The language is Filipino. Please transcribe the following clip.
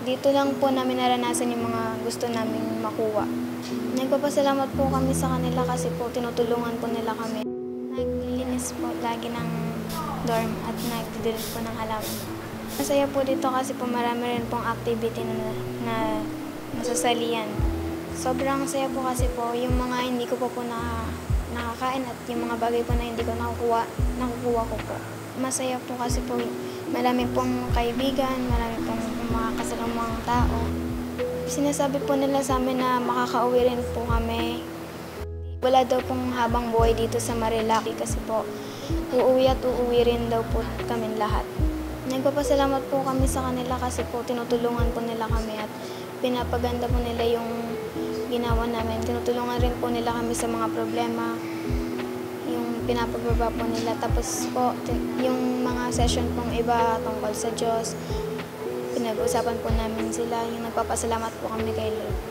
Dito lang po namin naranasan yung mga gusto naming makuha. Nagpapasalamat po kami sa kanila kasi po tinutulungan po nila kami. Naglilinis po lagi ng dorm at nagdidilig po ng halaman. Masaya po dito kasi po marami rin pong activity na nasasalian. Sobrang saya po kasi po yung mga hindi ko po nakakain at yung mga bagay po na hindi ko nakukuha ko po. Masaya po kasi po marami pong kaibigan, marami pong mga kasalamang tao. Sinasabi po nila sa amin na makakauwi rin po kami. Wala daw pong habang buhay dito sa Marilaki kasi po uuwi at uuwi rin daw po kami lahat. Nagpapasalamat po kami sa kanila kasi po tinutulungan po nila kami at pinapaganda po nila yung ginawa namin. Tinutulungan rin po nila kami sa mga problema, yung pinapagbaba po nila. Tapos po, yung mga session pong iba tungkol sa Diyos, pinag-usapan po namin sila, yung nagpapasalamat po kami kay Lord.